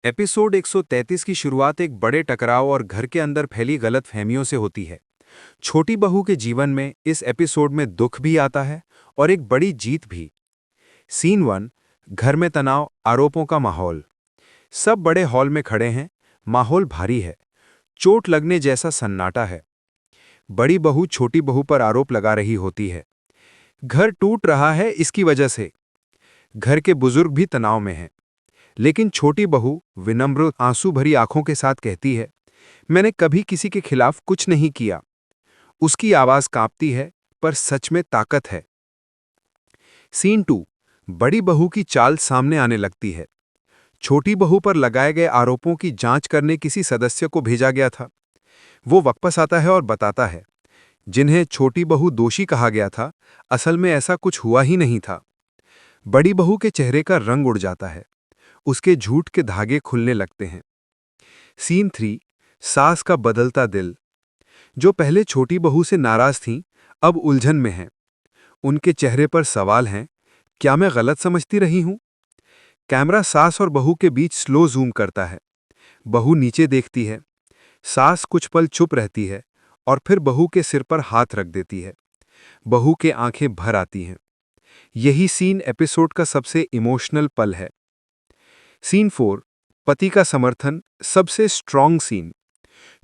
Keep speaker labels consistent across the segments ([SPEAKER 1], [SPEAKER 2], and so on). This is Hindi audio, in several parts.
[SPEAKER 1] एपिसोड 133 की शुरुआत एक बड़े टकराव और घर के अंदर फैली गलतफहमियों से होती है। छोटी बहू के जीवन में इस एपिसोड में दुख भी आता है और एक बड़ी जीत भी। सीन 1। घर में तनाव, आरोपों का माहौल। सब बड़े हॉल में खड़े हैं। माहौल भारी है। चोट लगने जैसा सन्नाटा है। बड़ी बहू छोटी बहू पर आरोप लगा रही होती है। घर टूट रहा है इसकी वजह से। घर के बुजुर्ग भी तनाव में हैं। लेकिन छोटी बहू विनम्र आंसू भरी आंखों के साथ कहती है, मैंने कभी किसी के खिलाफ कुछ नहीं किया। उसकी आवाज कांपती है, पर सच में ताकत है। सीन 2। बड़ी बहू की चाल सामने आने लगती है। छोटी बहू पर लगाए गए आरोपों की जांच करने किसी सदस्य को भेजा गया था। वो वापस आता है और बताता है, जिन्हें छोटी बहू दोषी कहा गया था, असल में ऐसा कुछ हुआ ही नहीं था। बड़ी बहू के चेहरे का रंग उड़ जाता है। उसके झूठ के धागे खुलने लगते हैं। सीन 3। सास का बदलता दिल। जो पहले छोटी बहू से नाराज थीं, अब उलझन में हैं। उनके चेहरे पर सवाल हैं, क्या मैं गलत समझती रही हूं? कैमरा सास और बहू के बीच स्लो जूम करता है। बहू नीचे देखती है। सास कुछ पल चुप रहती है और फिर बहू के सिर पर हाथ रख देती है। बहू के आंखें भर आती हैं। यही सीन एपिसोड का सबसे इमोशनल पल है। सीन 4। पति का समर्थन, सबसे स्ट्रॉन्ग सीन।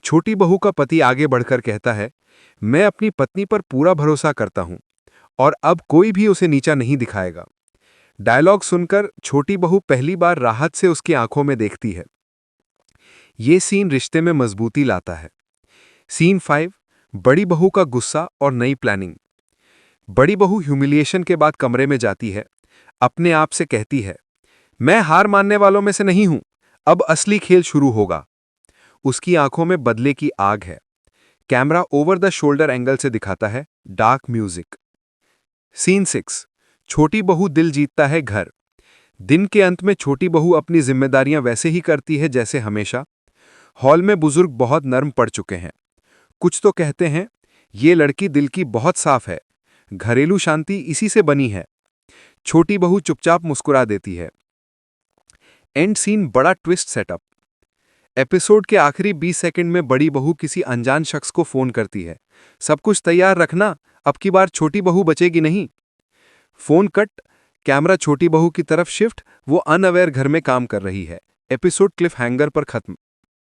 [SPEAKER 1] छोटी बहू का पति आगे बढ़कर कहता है, मैं अपनी पत्नी पर पूरा भरोसा करता हूं और अब कोई भी उसे नीचा नहीं दिखाएगा। डायलॉग सुनकर छोटी बहू पहली बार राहत से उसकी आंखों में देखती है। ये सीन रिश्ते में मजबूती लाता है। सीन 5। बड़ी बहू का गुस्सा और नई प्लानिंग। बड़ी बहू ह्यूमिलिएशन के बाद कमरे में जाती है। अपने आप से कहती है, मैं हार मानने वालों में से नहीं हूं, अब असली खेल शुरू होगा। उसकी आंखों में बदले की आग है। Camera over the shoulder angle से दिखाता है, डार्क म्यूजिक। सीन 6। छोटी बहू दिल जीतता है घर। दिन के अंत में छोटी बहू अपनी जिम्मेदारियां वैसे ही करती है जैसे हमेशा। हॉल में बुजुर्ग बहुत नर्म पड़ चुके हैं। कुछ तो कहते हैं, ये लड़की दिल की बहुत साफ है, घरेलू शांति इसी से बनी है। छोटी बहू चुपचाप मुस्कुरा देती है। एंड सीन बड़ा ट्विस्ट सेटअप। एपिसोड के आखिरी 20 सेकंड में बड़ी बहू किसी अनजान शख्स को फोन करती है, सब कुछ तैयार रखना, अब की बार छोटी बहू बचेगी नहीं। Phone cut. कैमरा छोटी बहू की तरफ शिफ्ट। वो अनअवेयर घर में काम कर रही है। एपिसोड क्लिफ हैंगर पर खत्म।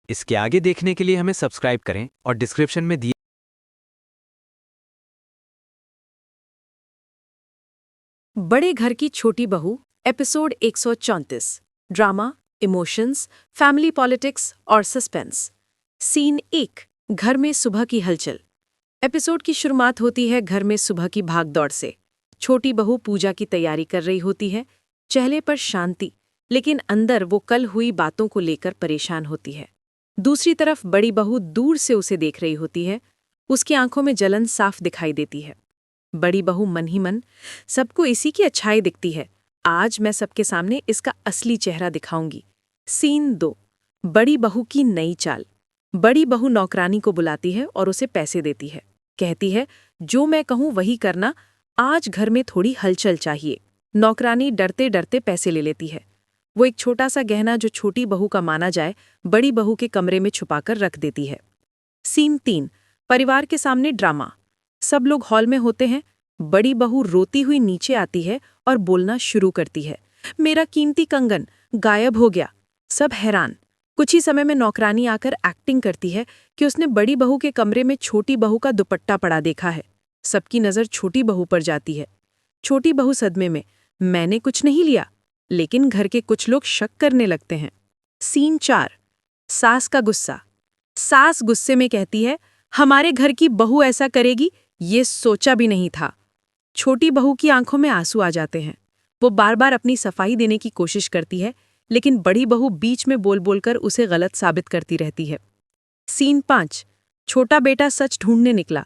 [SPEAKER 2] इसके आगे देखने के लिए हमें सब्सक्राइब करें और डिस्क्रिप्शन में दिए
[SPEAKER 3] बड़े घर की छोटी बहू episode 134। Drama, emotions, family politics और सस्पेंस। सीन 1। घर में सुबह की हलचल। एपिसोड की शुरुआत होती है घर में सुबह की भागदौड़ से। छोटी बहू पूजा की तैयारी कर रही होती है। चेहरे पर शांति, लेकिन अंदर वो कल हुई बातों को लेकर परेशान होती है। दूसरी तरफ बड़ी बहू दूर से उसे देख रही होती है। उसकी आंखों में जलन साफ दिखाई देती है। बड़ी बहू मन ही मन, सबको इसी की अच्छाई दिखती है, आज मैं सबके सामने इसका असली चेहरा दिखाऊंगी। सीन 2। बड़ी बहू की नई चाल। बड़ी बहू नौकरानी को बुलाती है और उसे पैसे देती है। कहती है, जो मैं कहूं वही करना, आज घर में थोड़ी हलचल चाहिए। नौकरानी डरते डरते पैसे ले लेती है। वो एक छोटा सा गहना जो छोटी बहू का माना जाए, बड़ी बहू के कमरे में छुपाकर रख देती है। सीन 3। परिवार के सामने ड्रामा। सब लोग हॉल में होते हैं। बड़ी बहू रोती हुई नीचे आती है और बोलना शुरू करती है, मेरा कीमती कंगन गायब हो गया। सब हैरान। कुछ ही समय में नौकरानी आकर एक्टिंग करती है कि उसने बड़ी बहू के कमरे में छोटी बहू का दुपट्टा पड़ा देखा है। सबकी नज़र छोटी बहू पर जाती है। छोटी बहू सदमे में, मैंने कुछ नहीं लिया। लेकिन घर के कुछ लोग शक करने लगते हैं। सीन 4। सास का गुस्सा। सास गुस्से में कहती है, हमारे घर की बहू ऐसा करेगी, ये सोचा भी नहीं था। छोटी बहू की आंखों में आंसू आ जाते हैं। वो बार बार अपनी सफाई देने की कोशिश करती है, लेकिन बड़ी बहू बीच में बोल बोलकर उसे गलत साबित करती रहती है। सीन 5। छोटा बेटा सच ढूंढने निकला।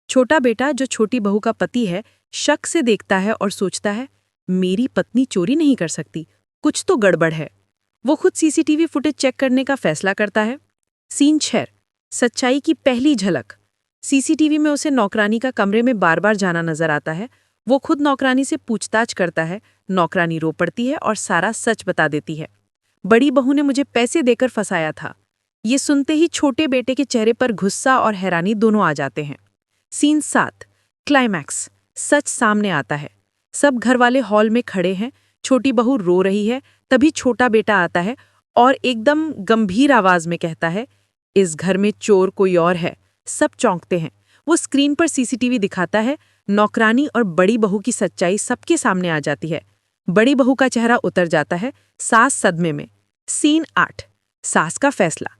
[SPEAKER 3] छोटा बेटा, जो छोटी बहू का पति है, शक से देखता है और सोचता है, मेरी पत्नी चोरी नहीं कर सकती, कुछ तो गड़बड़ है। वो खुद सीसीटीवी फुटेज चेक करने का फैसला करता है। सीन 6। सच्चाई की पहली झलक। सीसीटीवी में उसे नौकरानी का कमरे में बार बार जाना नजर आता है। वो खुद नौकरानी से पूछताछ करता है। नौकरानी रो पड़ती है और सारा सच बता देती है। बड़ी बहू ने मुझे पैसे देकर फंसाया था। ये सुनते ही छोटे बेटे के चेहरे पर गुस्सा और हैरानी दोनों आ जाते हैं। Scene 7 climax. सच सामने आता है। सब घरवाले हॉल में खड़े हैं, छोटी बहू रो रही है। तभी छोटा बेटा आता है और एकदम गंभीर आवाज में कहता है, इस घर में चोर कोई और है। सब चौंकते हैं। वो स्क्रीन पर सीसीटीवी दिखाता है। नौकरानी और बड़ी बहू की सच्चाई सबके सामने आ जाती है। बड़ी बहू का चेहरा उतर जाता है, सास सदमे में। सीन 8 सास का फैसला।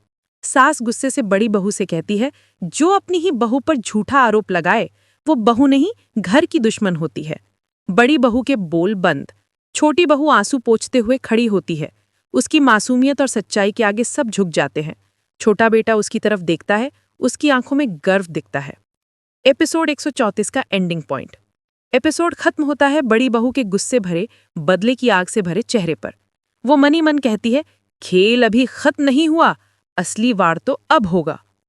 [SPEAKER 3] सास गुस्से से बड़ी बहू से कहती है, जो अपनी ही बहू पर झूठा आरोप लगाए वो बहू नहीं, घर की दुश्मन होती है। बड़ी बहू के बोल बंद। छोटी बहू आंसू पोंछते हुए खड़ी होती है। उसकी मासूमियत और सच्चाई के आगे सब झुक जाते हैं। छोटा बेटा उसकी तरफ देखता है, उसकी आंखों में गर्व दिखता है। एपिसोड 134 का एंडिंग पॉइंट। एपिसोड खत्म होता है बड़ी बहू के गुस्से भरे, बदले की आग से भरे चेहरे पर। वो मन ही मन कहती है, खेल अभी खत्म नहीं हुआ, असली वार तो अब होगा।